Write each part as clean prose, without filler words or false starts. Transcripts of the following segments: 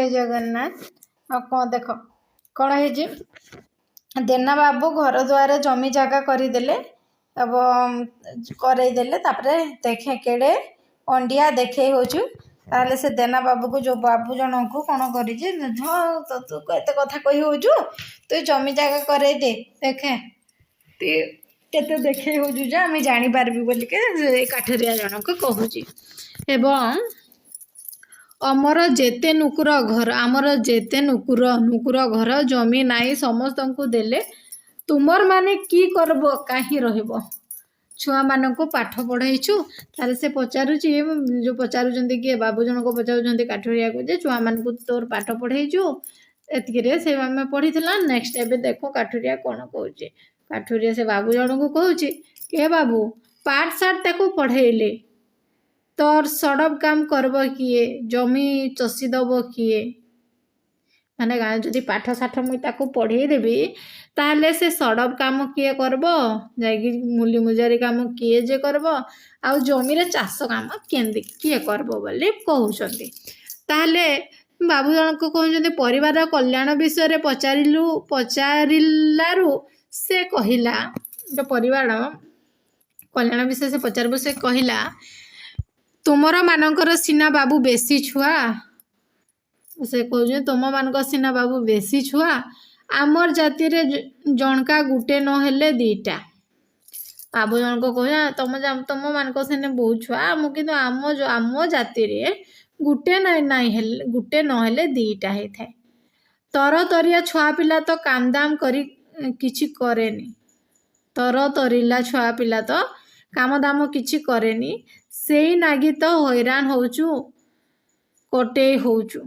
जय जगन्नाथ। कौन देख कौन है देना बाबू घर द्वार जमी जगह करदेले अब करदेले देखे केड़े अंडिया देखे होचु ताले से देना बाबू को जो बाबू जन को कौन कर तू एत कथा कही होचु तू जमी जगह कर दे देखे केते देखे होचु जे आम जानी पारबी बोल के काठरिया जन को कहूची एवं अमर जेते नुकुर घर आमर जेते नुकुर नुकुर घर जमी नाई समस्त को देले तुमर माने की करब कहीं रहिबो छुआ मान को पाठ पढ़ाईचु तारे से पचारुची जो पचारुचंदी कि बाबू जन को पचारुचंदी काठरिया को जे छुआ मान को तोर पाठ पढ़ाईचु एतकिरे से आम पढ़ीला नेक्स्ट एबे देखो काठरिया कौन कहूचे काठरिया से बाबू जन को कहूची के बाबू पाठ साठ ताको पढ़ेले तोर सड़ब काम करब किए जमी चषी दब किए माने गाँ जदि पाठ साठ मुई ताको पढ़े देबी ताहले से सड़ब काम किए करब जाइकी मूली मुजारी काम किए जे करब आउ जमी चाष काम किए करब बोली कहउछंती ताहले बाबू जन को कहउछंती परिवार कल्याण विषय पचारिलारू से कहिला जो परिवार कल्याण विषय से पचारबो से कहिला तुमर मानकर सीना बाबू बेसी छुआ से कह तुम मान सीना बाबू बेसी छुआ आमर जाति रे जनका गुटे नहेले दीटा बाबू जन को कह तुम मान सीने बहुत छुआ आम कि आम जाति रे गुटे गुटे नहेले दीटा ही थाए तर तरिया छुआ पिला तो काम दाम करी किछि करेनी तर तरिला छुआ पिला तो काम दाम किछि करेनी से नागी तो हैरान होचु कटे होचु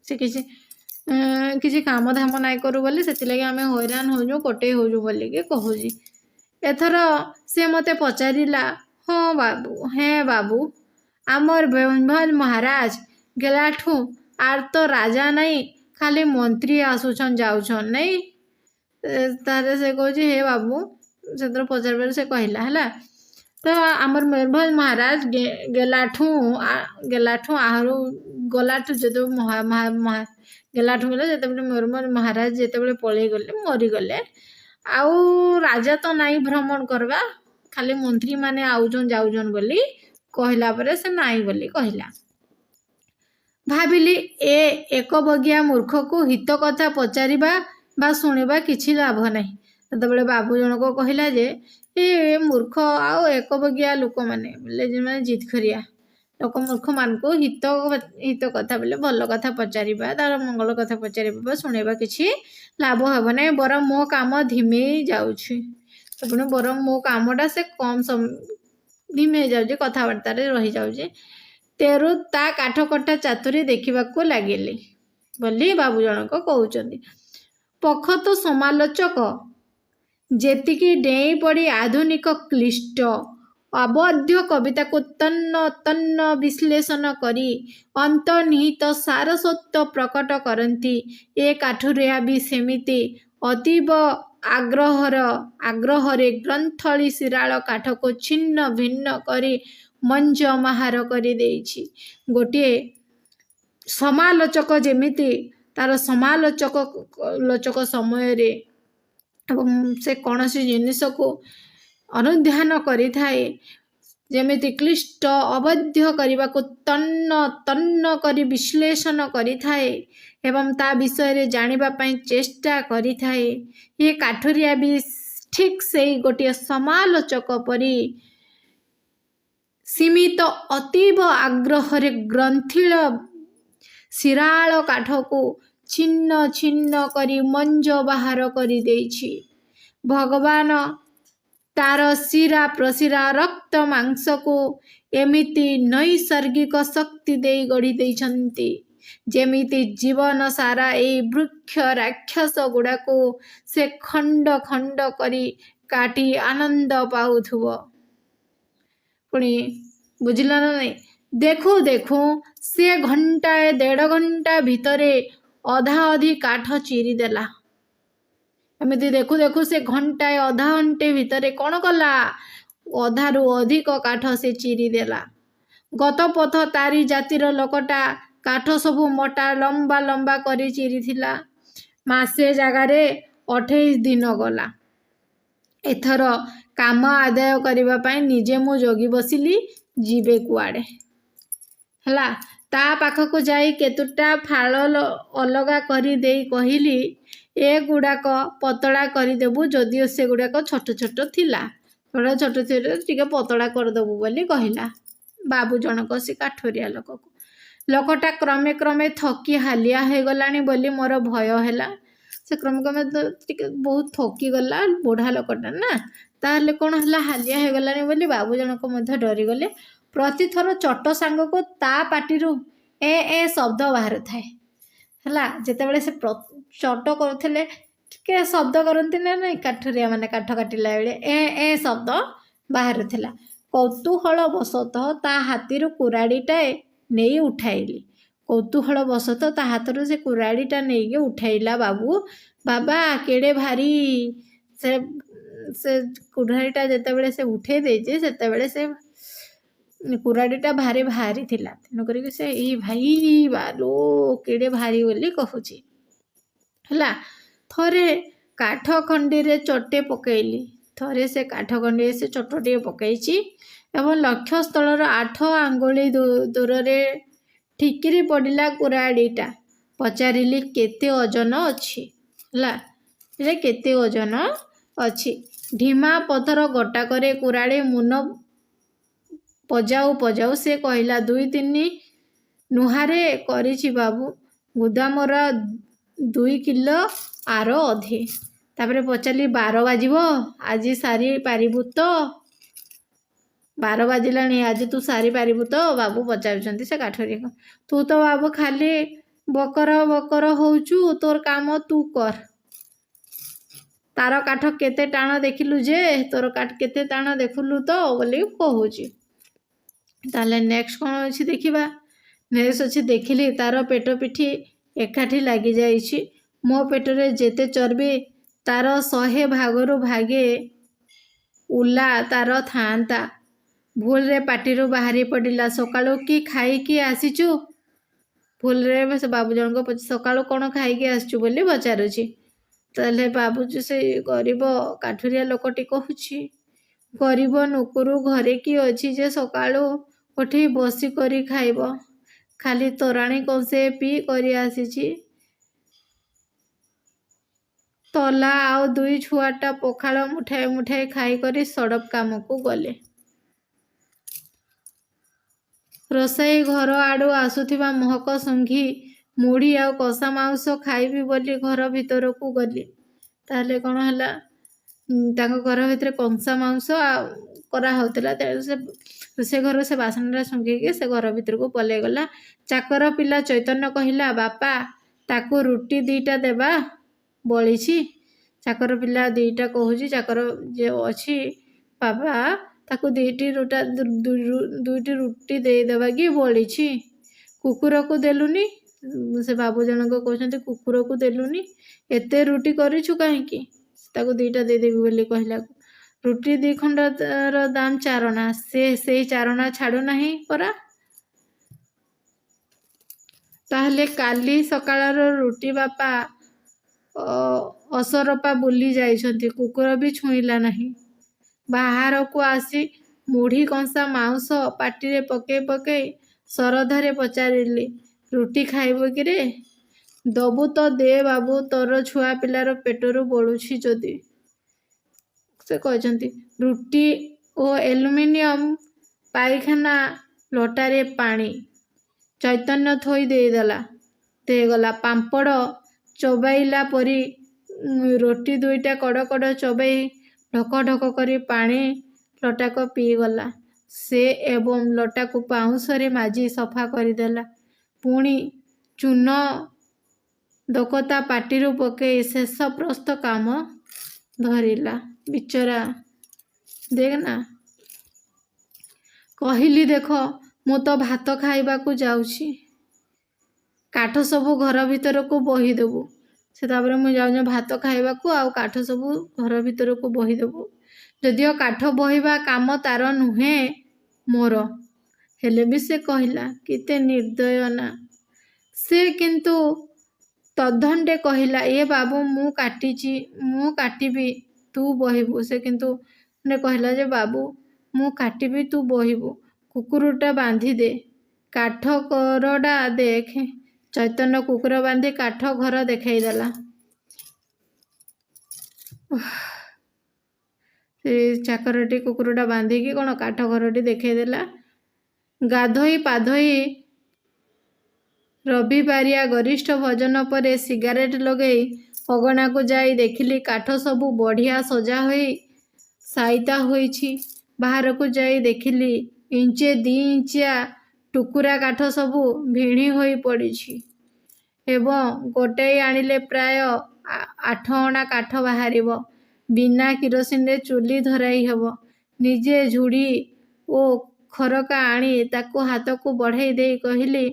से किसी काम धाम नाई करू बोली से आम हैरान होजु कटे होजु बोली के कहूजी एथर से मते पचारिला हाँ बाबू हे बाबू आमर ब्रह्मज महाराज गेलाठू आर तो राजा नहीं खाली मंत्री आसुछन जाउछन नहीं तारे से कहूँ हे बाबू से पचार से कहला है तो आमर मयूरभंज महाराज गेलाठू आहरु गलाठू जो गेलाठू गले जो मयूरभंज महाराज जिते पलि गले मरीगले आउ राजा तो नाई भ्रमण करवा खाली मंत्री माने आउजन जाउजन बोली कहला परे से नाई बोली कहला भाविली एक बगिया मूर्ख को हित कथा पचारिबा बा सुनिबा किछि लाभ नहीं तबले बाबू जन को कहला जे ए मूर्ख आउ एक बगिया लोक मैंने बोले जो जिद खरिया लोक मूर्ख मान को हित हित कथा बोले भल कथा पचारिबा तार मंगल कथा पचारिबा शुणा किसी लाभ हे ना बर मो काम धीमे जाऊँगी तो पुणी बर मो कामटा से कम धीमे जाऊँगी कथबार्ता रही जाऊँगी तेरु ता काठ कटा चातुरी देखा लगिली बोली बाबू जनक कहते पख तो समालोचक जेतिकी डेई पड़ी आधुनिक क्लिष्ट अबध्य कविता को तन्न तन्न विश्लेषण करी अंतर्निहित सारस्वत प्रकट करती ए काठुरिया भी सेमिति अतीब आग्रहरे ग्रंथली शिराल काठ को छिन्न भिन्न करी मंज महार करी देइछि गोटे समालोचक जेमिति तार समालोचक समय रे से कौन सी जिनिस को अनुध्यान करि थाए जेमिति क्लिष्ट अवध्य करने को तन्न तन्न करी विश्लेषण करि थाए एवं ता विषय रे जानिबा पई चेष्टा करि थाए ये काठुरिया भी ठीक से गोटे समालोचक परी सीमित अतीब आग्रहरे ग्रंथिल शिराल काठ को छिन्न छिन्न करी मंज बाहर करी देइछि भगवान तार शिरा प्रशिरा रक्त मांस को एमिति नैसर्गिक शक्ति दे गढ़ी देइछन्ति जेमिति जीवन सारा ए वृक्ष राक्षस गुड़ा को से खंड खंड करी काटी आनंद पाउथुब पुणी बुझिल ना नहीं देखू देखू से घंटाए 1.5 घंटा भितरे अधा अधि काठ चिरी देला एमती देखू देखू से घंटाए अधा घंटे भितरे कौन कला अधारू अधिक काठ से चिरी देला गत पथ तारी जातिर लोकटा କାଠ ସବୁ ମୋଟା ଲମ୍ବା ଲମ୍ବା କରି ଚିରିଥିଲା। ମାସେ ଜାଗାରେ 28 ଦିନ ଗଲା। ଏଥର କାମ ଆଦାୟ କରିବା ପାଇଁ ନିଜେ ମୁଁ ଜଗି ବସିଲି, ଯିବେ କୁଆଡ଼େ। ହେଲା, ତା ପାଖକୁ ଯାଇ କେତୁଟା ଫାଳ ଅଲଗା କରି ଦେଇ କହିଲି, ଏଗୁଡ଼ାକ ପତଳା କରିଦେବୁ, ଯଦିଓ ସେଗୁଡ଼ାକ ଛୋଟ ଛୋଟ ଥିଲା। ଛୋଟ ଛୋଟ ଟିକେ ପତଳା କରିଦେବୁ ବୋଲି କହିଲା ବାବୁ ଜଣକ, ସେ କାଠୁରିଆ ଲୋକଟା କ୍ରମେ କ୍ରମେ ଥକି ହାଲିଆ ହୋଇଗଲାଣି ବୋଲି ମୋର ଭୟ ହେଲା। ସେ କ୍ରମେ କ୍ରମେ ଟିକେ ବହୁତ ଥକିଗଲା, ବୁଢ଼ା ଲୋକଟା ନା, ତାହେଲେ କ'ଣ ହେଲା, ହାଲିଆ ହୋଇଗଲାଣି ବୋଲି ବାବୁ ଜଣକ ମଧ୍ୟ ଡରିଗଲେ। ପ୍ରତିଥର ଚଟ ସାଙ୍ଗକୁ ତା ପାଟିରୁ ଏ ଶବ୍ଦ ବାହାରୁଥାଏ। ହେଲା, ଯେତେବେଳେ ସେ ଚଟ କରୁଥିଲେ ଟିକେ ଶବ୍ଦ କରନ୍ତି ନା ନାଇଁ କାଠୁରିଆ ମାନେ, କାଠ କାଟିଲା ବେଳେ ଏ ଶବ୍ଦ ବାହାରୁଥିଲା। କୌତୂହଳ ବଶତଃ ତା ହାତରୁ କୁରାଢ଼ୀଟାଏ ନେଇ ଉଠାଇଲି। କୌତୂହଳ ବଶତଃ ତା ହାତରୁ ସେ କୁରାଢ଼ୀଟା ନେଇକି ଉଠାଇଲା ବାବା କେଡ଼େ ଭାରି। ସେ କୁରାଢ଼ୀଟା ଯେତେବେଳେ ସେ ଉଠେଇ ଦେଇଛି, ସେତେବେଳେ ସେ କୁରାଢ଼ୀଟା ଭାରି ଭାରି ଥିଲା। ତେଣୁ କରିକି ସେ ଏଇ ଭାଇ ବାଲୋ କେଡ଼େ ଭାରି ବୋଲି କହୁଛି। ହେଲା, ଥରେ କାଠ ଖଣ୍ଡିରେ ଚଟେ ପକାଇଲି। ଥରେ ସେ କାଠ ଖଣ୍ଡିରେ ସେ ଚଟଟିଏ ପକାଇଛି ଏବଂ ଲକ୍ଷ୍ୟସ୍ଥଳର 8 ଆଙ୍ଗୁଳି ଦୂରରେ ଠିକିରି ପଡ଼ିଲା କୁରାଢ଼ୀଟା। ପଚାରିଲି, କେତେ ଓଜନ ଅଛି? ହେଲା, ଯେ କେତେ ଓଜନ ଅଛି? ଢିମା ପଥର ଗୋଟାକରେ କୁରାଢ଼ୀ ମୁନ ପଜାଉ ସେ କହିଲା, 2-3 ନୁହାରେ କରିଛି ବାବୁ, ଗୁଦାମର 2 କିଲୋ ଆର ଅଧେ। ତାପରେ ପଚାରିଲି, 12 ବାଜିବ, ଆଜି ସାରି ପାରିବୁ ତ? 12 ବାଜିଲାଣି, ଆଜି ତୁ ସାରି ପାରିବୁ ତ? ବାବୁ ପଚାରୁଛନ୍ତି ସେ କାଠୁରିଆକୁ। ତୁ ତ ବାବୁ ଖାଲି ବକର ହଉଛୁ, ତୋର କାମ ତୁ କର। ତାର କାଠ କେତେ ଟାଣ ଦେଖିଲୁ ଯେ, ତୋର କାଠ କେତେ ଟାଣ ଦେଖିଲୁ ତ ବୋଲି କହୁଛି। ତାହେଲେ ନେକ୍ସଟ କ'ଣ ଅଛି ଦେଖିବା। ନେକ୍ସଟ ଅଛି, ଦେଖିଲି ତାର ପେଟ ପିଠି ଏକାଠି ଲାଗିଯାଇଛି। ମୋ ପେଟରେ ଯେତେ ଚର୍ବି, ତାର 100 ଭାଗରୁ ଭାଗେ ଉଲା ତାର ଥାଆନ୍ତା। ଭୁଲରେ ପାଟିରୁ ବାହାରି ପଡ଼ିଲା, ସକାଳୁ କି ଖାଇକି ଆସିଛୁ? ଭୁଲରେ ସେ ବାବୁ ଜଣକ ସକାଳୁ କ'ଣ ଖାଇକି ଆସିଛୁ ବୋଲି ପଚାରୁଛି। ତାହେଲେ ଭାବୁଛୁ ସେ ଗରିବ କାଠୁରିଆ ଲୋକଟି କହୁଛି, ଗରିବ ନୁକୁରୁ ଘରେ କି ଅଛି ଯେ ସକାଳୁ ଉଠି ବସି କରି ଖାଇବ? ଖାଲି ତୋରାଣୀ କଂସେ ପିଇ କରି ଆସିଛି। ତଲା ଆଉ 2 ଛୁଆଟା ପଖାଳ ମୁଠାଏ ଖାଇକରି ସଡ଼କ କାମକୁ ଗଲେ। ରୋଷେଇ ଘର ଆଡ଼ୁ ଆସୁଥିବା ମହକ ଶୁଙ୍ଘି ମୁଢ଼ି ଆଉ କଷା ମାଉଁସ ଖାଇବି ବୋଲି ଘର ଭିତରକୁ ଗଲି। ତାହେଲେ କ'ଣ ହେଲା, ତାଙ୍କ ଘର ଭିତରେ କଂସା ମାଉଁସ କରାହେଉଥିଲା। ତେଣୁ ସେ ଘରୁ ସେ ବାସନଟା ଶୁଙ୍ଘିକି ସେ ଘର ଭିତରକୁ ପଳେଇଗଲା। ଚାକର ପିଲା ଚୈତନ୍ୟ କହିଲା, ବାପା ତାକୁ ରୁଟି 2ଟା ଦେବା, ବଳିଛି। ଚାକର ପିଲା 2ଟା କହୁଛି, ଚାକର ଯେ ଅଛି, ବାବା ତାକୁ 2ଟି ରୁଟି ଦେଇଦେବା କି, ବଳିଛି। କୁକୁରକୁ ଦେଲୁନି? ସେ ବାବୁ ଜଣକ କହୁଛନ୍ତି, କୁକୁରକୁ ଦେଲୁନି? ଏତେ ରୁଟି କରିଛୁ କାହିଁକି? ତାକୁ 2ଟା ଦେଇଦେବି ବୋଲି କହିଲାକୁ। ରୁଟି 2 ଖଣ୍ଡର ଦାମ 4 ଅଣା। ସେ ସେଇ 4 ଅଣା ଛାଡ଼ୁନାହିଁ ପରା। ତାହେଲେ କାଲି ସକାଳର ରୁଟି ବାପା ଅସରପା ବୁଲି ଯାଇଛନ୍ତି, କୁକୁର ବି ଛୁଇଁଲା ନାହିଁ। ବାହାରକୁ ଆସି ମୁଢ଼ି କଂସା ମାଉଁସ ପାଟିରେ ପକେଇ ଶରଧାରେ ପଚାରିଲି, ରୁଟି ଖାଇବୁ କିରେ? ଦବୁ ତ ଦେ ବାବୁ, ତୋର ଛୁଆ ପିଲାର ପେଟରୁ ବଳୁଛି ଯଦି। ସେ କହିଛନ୍ତି, ରୁଟି ଓ ଆଲୁମିନିୟମ ପାଇଖାନା ଲୋଟାରେ ପାଣି। ଚୈତନ୍ୟ ଥୋଇ ଦେଇଗଲା। ପାମ୍ପଡ଼ ଚୋବାଇଲା ପରି ରୁଟି 2ଟା କଡ଼ କଡ଼ ଚୋବାଇ ଢକ ଢକ କରି ପାଣି ଲୋଟାକ ପିଇଗଲା। ସେ ଏବଂ ଲୋଟାକୁ ପାଉଁଶରେ ମାଜି ସଫା କରିଦେଲା। ପୁଣି ଚୂନ ଦୋକତା ପାଟିରୁ ପକେଇ ଶେଷ ପ୍ରସ୍ତ କାମ ଧରିଲା। ବିଚରା ଦେଖନା। କହିଲି, ଦେଖ ମୁଁ ତ ଭାତ ଖାଇବାକୁ ଯାଉଛି, କାଠ ସବୁ ଘର ଭିତରକୁ ବୋହିଦେବୁ। ସେ ତାପରେ ମୁଁ ଯାଉଛି ଭାତ ଖାଇବାକୁ, ଆଉ କାଠ ସବୁ ଘର ଭିତରକୁ ବୋହିଦେବୁ। ଯଦିଓ କାଠ ବୋହିବା କାମ ତାର ନୁହେଁ, ମୋର। ହେଲେ ବି ସେ କହିଲା, କେତେ ନିର୍ଦ୍ଦୟ ନା। ସେ କିନ୍ତୁ ତଦ୍ଦଣ୍ଡେ କହିଲା, ଏ ବାବୁ ମୁଁ କାଟିଛି, ମୁଁ କାଟିବି, ତୁ ବହିବୁ। ସେ କିନ୍ତୁ କହିଲା ଯେ ବାବୁ ମୁଁ କାଟିବି, ତୁ ବହିବୁ। କୁକୁରଟା ବାନ୍ଧି ଦେ, କାଠ ଘରଟା ଦେଖେ। ଚୈତନ୍ୟ କୁକୁର ବାନ୍ଧି କାଠ ଘର ଦେଖାଇଦେଲା। ସେ ଚାକରଟି କୁକୁରଟା ବାନ୍ଧିକି କ'ଣ କାଠ ଘରଟି ଦେଖାଇଦେଲା। ଗାଧୋଇ ପାଧୋଇ ରବିବାରିଆ ଗରିଷ୍ଠ ଭୋଜନ ପରେ ସିଗାରେଟ୍ ଲଗେଇ ଅଗଣାକୁ ଯାଇ ଦେଖିଲି କାଠ ସବୁ ବଢ଼ିଆ ସଜା ହୋଇ ସାଇତା ହୋଇଛି। ବାହାରକୁ ଯାଇ ଦେଖିଲି ଇଞ୍ଚେ 2 ଇଞ୍ଚିଆ ଟୁକୁରା କାଠ ସବୁ ଭିଣି ହୋଇ ପଡ଼ିଛି ଏବଂ ଗୋଟାଇ ଆଣିଲେ ପ୍ରାୟ 8 ଅଣା କାଠ ବାହାରିବ। ବିନା କିରୋସିନରେ ଚୁଲି ଧରାଇ ହେବ। ନିଜେ ଝୁଡ଼ି ଓ ଖରକା ଆଣି ତାକୁ ହାତକୁ ବଢ଼ାଇ ଦେଇ କହିଲି,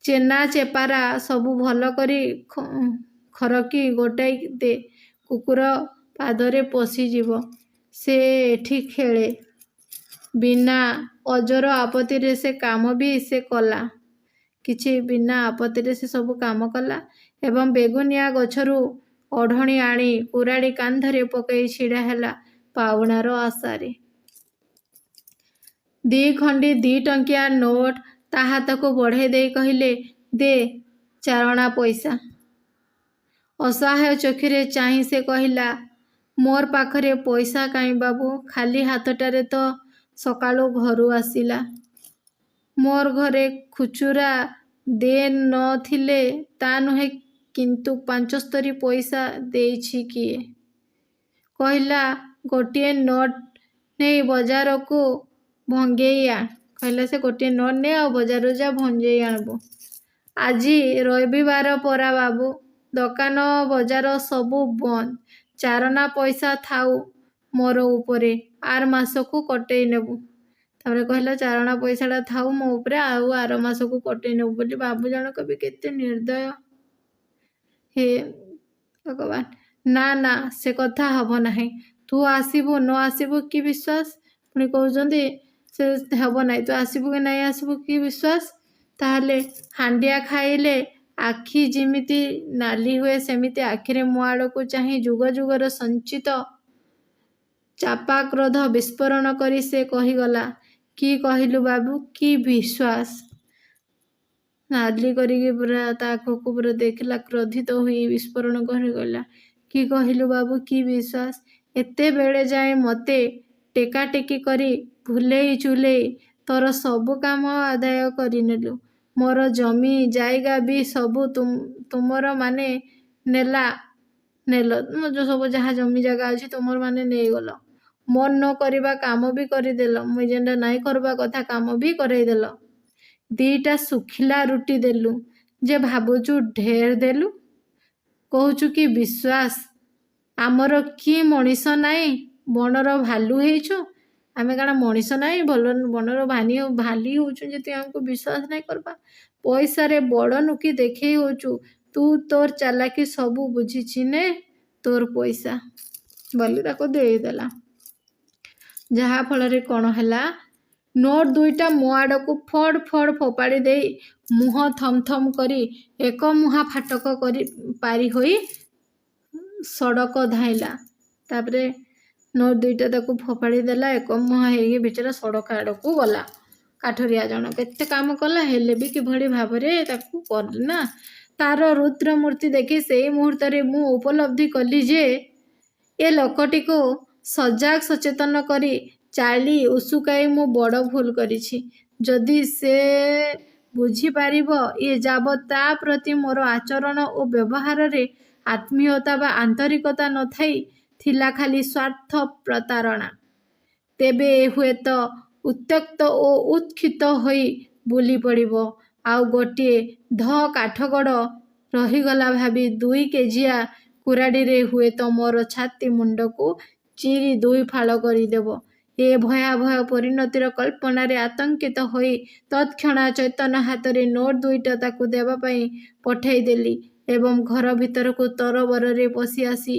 ଚେନା ଚେପାରା ସବୁ ଭଲ କରି ଖରକି ଗୋଟାଇ ଦେ। କୁକୁର ପାଦରେ ପଶିଯିବ। ସେ ଏଠି ଖେଳେ। ବିନା ଅଜର ଆପତ୍ତିରେ ସେ କାମ ବି ସେ କଲା। କିଛି ବିନା ଆପତ୍ତିରେ ସେ ସବୁ କାମ କଲା ଏବଂ ବେଗୁନିଆ ଗଛରୁ ଓଢ଼ଣି ଆଣି କୁରାଢ଼ୀ କାନ୍ଧରେ ପକାଇ ଛିଡ଼ା ହେଲା ପାଉଣାର ଆଶାରେ। 2 ଖଣ୍ଡି 2 ଟଙ୍କିଆ ନୋଟ ତା ହାତକୁ ବଢ଼ାଇ ଦେଇ କହିଲେ, ଦେ 4 ଅଣା ପଇସା। ଅସହାୟ ଚକ୍ଷୁରେ ଚାହିଁ ସେ କହିଲା, ମୋର ପାଖରେ ପଇସା କାହିଁ ବାବୁ, ଖାଲି ହାତଟାରେ ତ ସକାଳୁ ଘରୁ ଆସିଲା। ମୋର ଘରେ ଖୁଚୁରା ଦେ ନ ଥିଲେ ତା ନୁହେଁ, କିନ୍ତୁ 75 ପଇସା ଦେଇଛି କିଏ? କହିଲା, ଗୋଟିଏ ନୋଟ ନେଇ ବଜାରକୁ ଭଙ୍ଗେଇ ଆଣ। କହିଲା ସେ ଗୋଟିଏ ନୋଟ ନେ ଆଉ ବଜାରରୁ ଯା ଭଞ୍ଜେଇ ଆଣିବୁ। ଆଜି ରବିବାର ପରା ବାବୁ, ଦୋକାନ ବଜାର ସବୁ ବନ୍ଦ। 4 ଅଣା ପଇସା ଥାଉ ମୋର ଉପରେ, ଆର ମାସକୁ କଟେଇ ନେବୁ। ତାପରେ କହିଲା 4 ଅଣା ପଇସାଟା ଥାଉ ମୋ ଉପରେ, ଆଉ ଆର ମାସକୁ କଟେଇ ନେବୁ ବୋଲି। ବାବୁ ଜଣକ ବି କେତେ ନିର୍ଦ୍ଦୟ। ହେ ଭଗବାନ, ନା ନା ସେ କଥା ହେବ ନାହିଁ। ତୁ ଆସିବୁ ନ ଆସିବୁ କି ବିଶ୍ୱାସ? ପୁଣି କହୁଛନ୍ତି ସେ ହେବ ନାହିଁ। ତୁ ଆସିବୁ କି ନାହିଁ ଆସିବୁ କି ବିଶ୍ୱାସ? ତାହେଲେ ହାଣ୍ଡିଆ ଖାଇଲେ ଆଖି ଯେମିତି ନାଲି ହୁଏ, ସେମିତି ଆଖିରେ ମୋ ଆଡ଼କୁ ଚାହିଁ ଯୁଗ ଯୁଗର ସଞ୍ଚିତ ଚାପା କ୍ରୋଧ ବିସ୍ଫୋରଣ କରି ସେ କହିଗଲା, କି କହିଲୁ ବାବୁ, କି ବିଶ୍ୱାସ? ନାଲି କରିକି ପୁରା ତା ଆଖକୁ ପୁରା ଦେଖିଲା, କ୍ରୋଧିତ ହୋଇ ବିସ୍ଫୋରଣ କରି କହିଲା, କି କହିଲୁ ବାବୁ, କି ବିଶ୍ୱାସ? ଏତେବେଳେ ଯାଏ ମୋତେ ଟେକାଟେକି କରି ଭୁଲେଇ ଚୁଲେଇ ତୋର ସବୁ କାମ ଆଦାୟ କରିନେଲୁ। ମୋର ଜମି ଜାଇଗା ବି ସବୁ ତୁମର ମାନେ ନେଲ। ମୋର ସବୁ ଯାହା ଜମି ଜାଗା ଅଛି ତୁମର ମାନେ ନେଇଗଲ। ମୋର ନ କରିବା କାମ ବି କରିଦେଲ। ମୁଇଁ ଯେନ୍ଟା ନାଇଁ କରିବା କଥା କାମ ବି କରେଇଦେଲ। 2ଟା ଶୁଖିଲା ରୁଟି ଦେଲୁ ଯେ ଭାବୁଛୁ ଢେର ଦେଲୁ। କହୁଛୁ କି ବିଶ୍ୱାସ? ଆମର କି ମଣିଷ ନାହିଁ? ବଣର ଭାଲୁ ହେଇଛୁ? ଆମେ କାଣା ମଣିଷ ନାହିଁ? ବଣର ଭାଲି ହେଉଛୁ ଯେ ତୁଇ ଆମକୁ ବିଶ୍ୱାସ ନାଇଁ କରିବା? ପଇସାରେ ବଡ଼ ନୁକି ଦେଖେଇ ହେଉଛୁ। ତୁ ତୋର ଚାଲାକି ସବୁ ବୁଝିଛି ନେ, ତୋର ପଇସା ବୋଲି ତାକୁ ଦେଇଦେଲା। ଯାହା ଫଳରେ କ'ଣ ହେଲା, ନୋଟ 2ଟା ମୋ ଆଡ଼କୁ ଫଡ଼ ଫଡ଼ ଫୋପାଡ଼ି ଦେଇ ମୁହଁ ଥମଥମ କରି ଏକ ମୁହା ଫାଟକ କରି ପାରି ହୋଇ ସଡ଼କ ଧାଇଁଲା। ତାପରେ ନୋଟ 2ଟା ତାକୁ ଫୋପାଡ଼ି ଦେଲା, ଏକ ମୁହାଁ ହେଇକି ବିଚରା ସଡ଼କ ଆଡ଼କୁ ଗଲା। କାଠରିଆ ଜଣ କେତେ କାମ କଲା, ହେଲେ ବି କିଭଳି ଭାବରେ ତାକୁ କଲି ନା। ତାର ରୁଦ୍ର ମୂର୍ତ୍ତି ଦେଖି ସେଇ ମୁହୂର୍ତ୍ତରେ ମୁଁ ଉପଲବ୍ଧି କଲି ଯେ ଏ ଲୋକଟିକୁ ସଜାଗ ସଚେତନ କରି ଚାଲି ଉସୁକାଇ ମୁଁ ବଡ଼ ଭୁଲ କରିଛି। ଯଦି ସେ ବୁଝିପାରିବ, ଏ ଯାବତ୍ ତା ପ୍ରତି ମୋର ଆଚରଣ ଓ ବ୍ୟବହାରରେ ଆତ୍ମୀୟତା ବା ଆନ୍ତରିକତା ନଥାଇ ଥିଲା ଖାଲି ସ୍ୱାର୍ଥ ପ୍ରତାରଣା, ତେବେ ହୁଏତ ଉତ୍ତ୍ୟକ୍ତ ଓ ଉତ୍କ୍ଷିପ୍ତ ହୋଇ ବୁଲି ପଡ଼ିବ। ଆଉ ଗୋଟିଏ କାଠଗଡ଼ ରହିଗଲା ଭାବି 2 କେଜିଆ କୁରାଢ଼ୀରେ ହୁଏତ ମୋର ଛାତି ମୁଣ୍ଡକୁ ଚିରି 2 ଫାଳ କରିଦେବ। ଏ ଭୟାବହ ପରିଣତିର କଳ୍ପନାରେ ଆତଙ୍କିତ ହୋଇ ତତ୍କ୍ଷଣାତ୍ ଚୈତନ୍ୟ ହାତରେ ନୋଟ 2ଟା ତାକୁ ଦେବା ପାଇଁ ପଠାଇ ଦେଲି ଏବଂ ଘର ଭିତରକୁ ତରବରରେ ପଶି ଆସି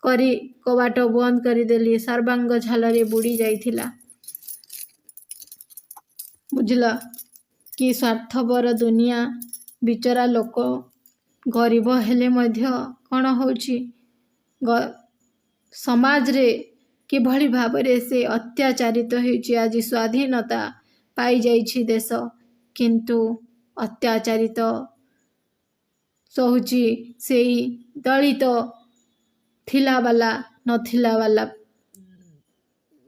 କରି କବାଟ ବନ୍ଦ କରିଦେଲି। ସର୍ବାଙ୍ଗ ଝାଳରେ ବୁଡ଼ି ଯାଇଥିଲା। ବୁଝିଲ କି ସ୍ୱାର୍ଥପର ଦୁନିଆ? ବିଚରା ଲୋକ ଗରିବ ହେଲେ ମଧ୍ୟ କ'ଣ ହେଉଛି ସମାଜରେ କିଭଳି ଭାବରେ ସେ ଅତ୍ୟାଚାରିତ ହେଉଛି। ଆଜି ସ୍ୱାଧୀନତା ପାଇଯାଇଛି ଦେଶ, କିନ୍ତୁ ଅତ୍ୟାଚାରିତ ସହୁଛି ସେଇ ଦଳିତ ଥିଲା ବାଲା ନଥିଲା ବାଲା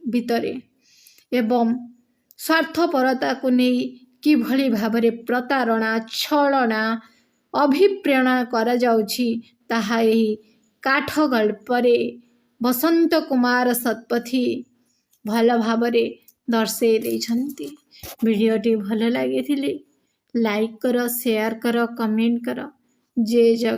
ଭିତରେ, ଏବଂ ସ୍ୱାର୍ଥପରତାକୁ ନେଇ କିଭଳି ଭାବରେ ପ୍ରତାରଣା, ଛଳନା, ଅଭିପ୍ରେରଣ କରାଯାଉଛି ତାହା ଏହି କାଠ ଗଳ୍ପରେ ବସନ୍ତ କୁମାର ଶତପଥୀ ଭଲ ଭାବରେ ଦର୍ଶାଇ ଦେଇଛନ୍ତି। ଭିଡ଼ିଓଟି ଭଲ ଲାଗିଥିଲେ ଲାଇକ୍ କର, ସେୟାର କର, କମେଣ୍ଟ କର। ଜୟ ଜଗନ୍ନାଥ।